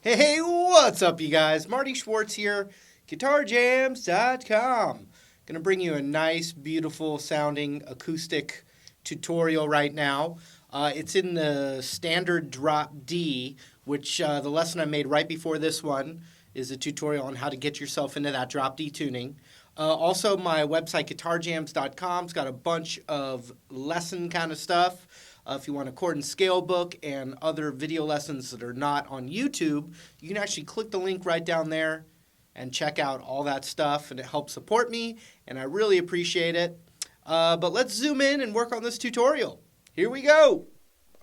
Hey, what's up, you guys? Marty Schwartz here, guitarjams.com. Gonna bring you a nice, beautiful sounding acoustic tutorial right now. It's in the standard drop D, which the lesson I made right before this one is a tutorial on how to get yourself into that drop D tuning. Also, my website, guitarjams.com, has got a bunch of lesson kind of stuff. If you want a chord and scale book and other video lessons that are not on YouTube, you can actually click the link right down there and check out all that stuff, and it helps support me, and I really appreciate it. But let's zoom in and work on this tutorial. Here we go.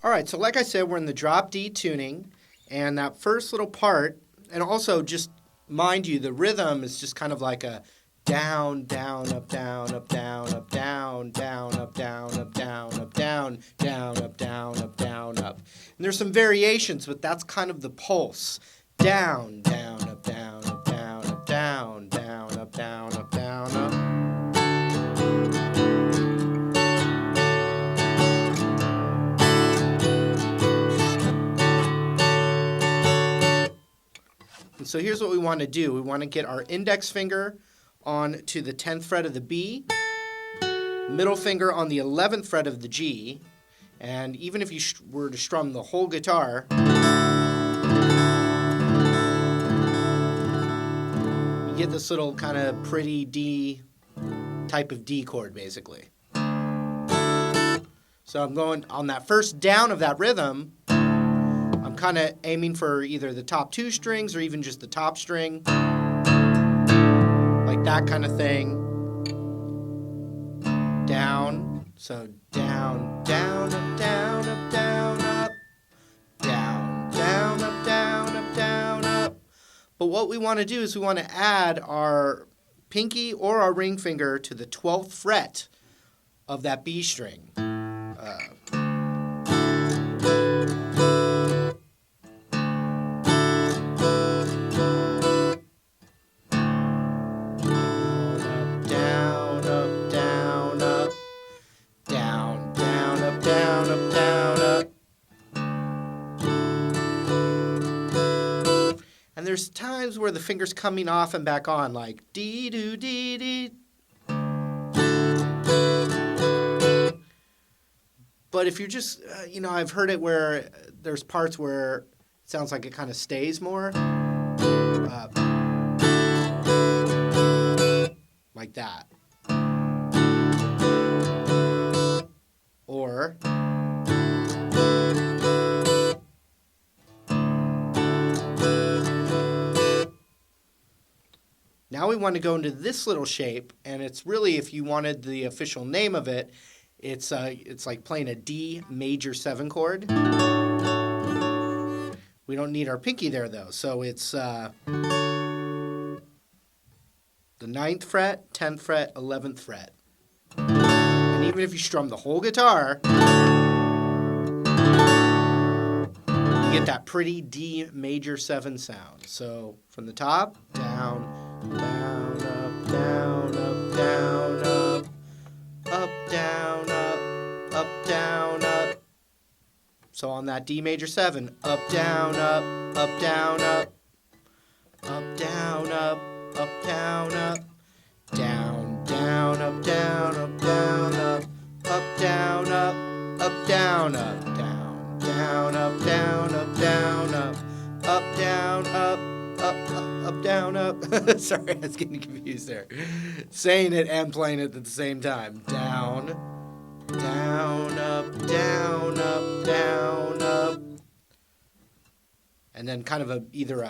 All right, so like I said, we're in the drop D tuning, and that first little part, and also just mind you, the rhythm is just kind of like a down, down, up, down, up, down, up, down, down, up, down, up, down, up, down, down, up, down, up, down, up. And there's some variations, but that's kind of the pulse. Down, down, up, down, up, down, up, down, down, up, down, up, down, up. And so here's what we want to do. We want to get our index finger on to the 10th fret of the B, middle finger on the 11th fret of the G, and even if you were to strum the whole guitar, you get this little kind of pretty D type of D chord, basically. So I'm going on that first down of that rhythm, I'm kind of aiming for either the top two strings or even just the top string. Like that kind of thing. Down. So down, down, up, down, up, down, up. Down, down, up, down, up, down, up. But what we want to do is we want to add our pinky or our ring finger to the 12th fret of that B string. And there's times where the finger's coming off and back on, like dee doo dee dee. But if you're just, I've heard it where there's parts where it sounds like it kind of stays more. Like that. Or now we want to go into this little shape, and it's really, if you wanted the official name of it, it's like playing a D major 7 chord. We don't need our pinky there though, so it's the 9th fret, 10th fret, 11th fret. And even if you strum the whole guitar, you get that pretty D major 7 sound. So from the top, down, down, up, down, up, down, up, up, down, up, down, up. So on that D major 7, up, down, up, down, up, down, up, down, up, down, down, up, down, up, down, up, down, up, down, up, down, down, up, down, up, down, up, down, up, down, up. Sorry, I was getting confused there. Saying it and playing it at the same time. Down, down, up, down, up, down, up. And then kind of either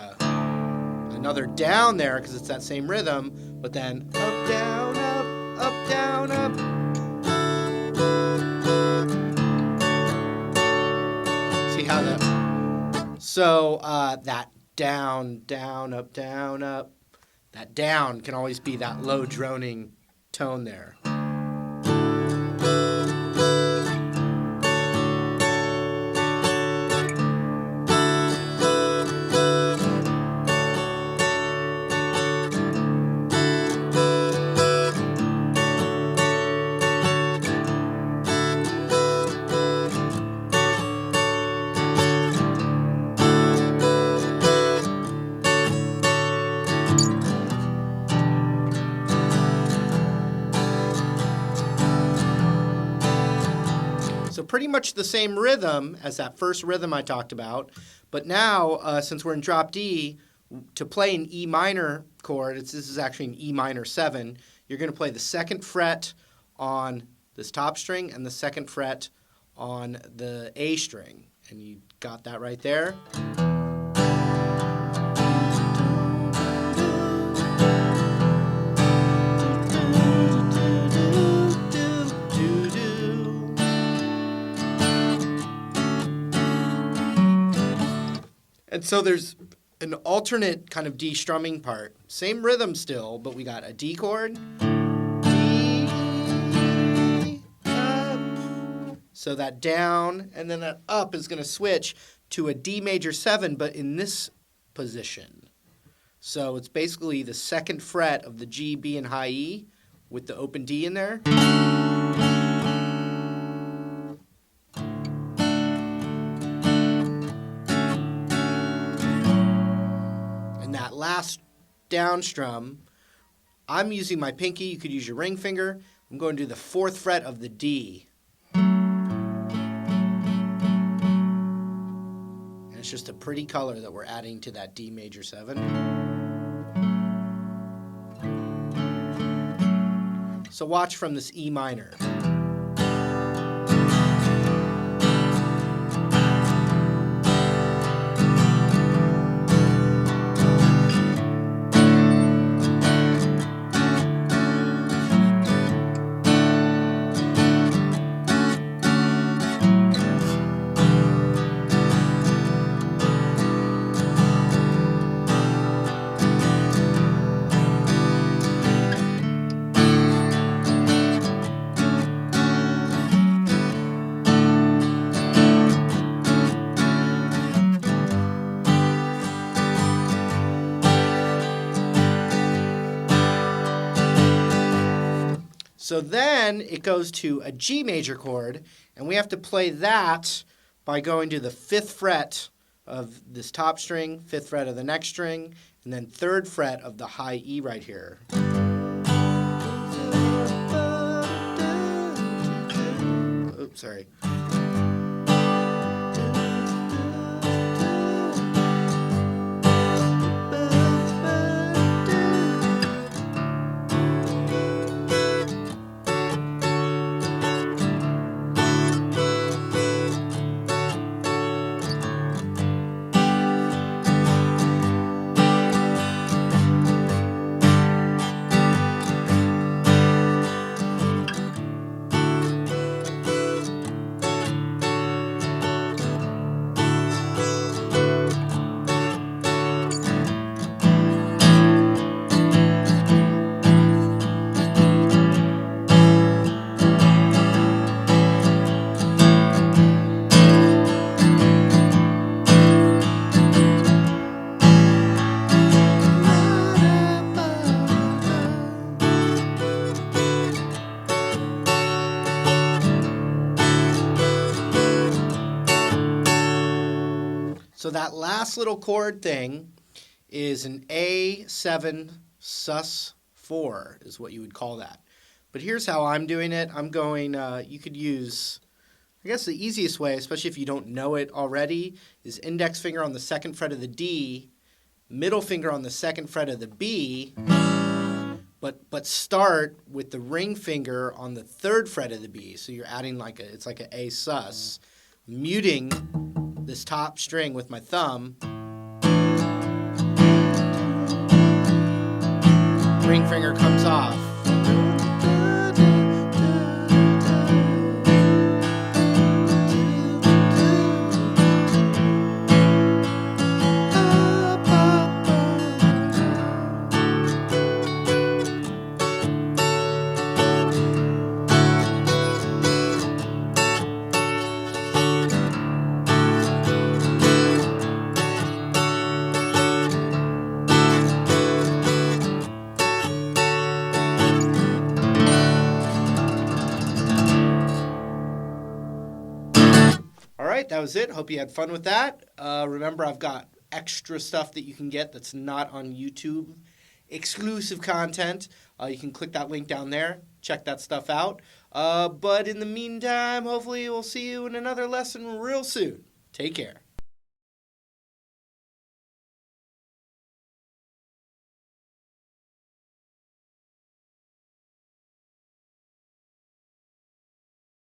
another down there because it's that same rhythm, but then up, down, up, down, up. See how that? So that down, down, up, that down can always be that low droning tone there. So pretty much the same rhythm as that first rhythm I talked about. But now, since we're in drop D, to play an E minor chord, this is actually an E minor 7, you're going to play the second fret on this top string and the second fret on the A string. And you got that right there. And so there's an alternate kind of D strumming part. Same rhythm still, but we got a D chord, D, up. So that down and then that up is going to switch to a D major 7, but in this position. So it's basically the second fret of the G, B, and high E with the open D in there. That last down strum, I'm using my pinky. You could use your ring finger. I'm going to do the 4th fret of the D. And it's just a pretty color that we're adding to that D major 7. So watch from this E minor. So then it goes to a G major chord, and we have to play that by going to the 5th fret of this top string, 5th fret of the next string, and then 3rd fret of the high E right here. Oops, sorry. So that last little chord thing is an A7 sus4 is what you would call that. But here's how I'm doing it. I'm going, you could use, I guess the easiest way, especially if you don't know it already, is index finger on the 2nd fret of the D, middle finger on the 2nd fret of the B, but start with the ring finger on the 3rd fret of the B. So you're adding it's like an A sus, muting this top string with my thumb. Ring finger comes off. All right, that was it. Hope you had fun with that. Remember, I've got extra stuff that you can get that's not on YouTube. Exclusive content. You can click that link down there. check that stuff out. But in the meantime, hopefully we'll see you in another lesson real soon. Take care.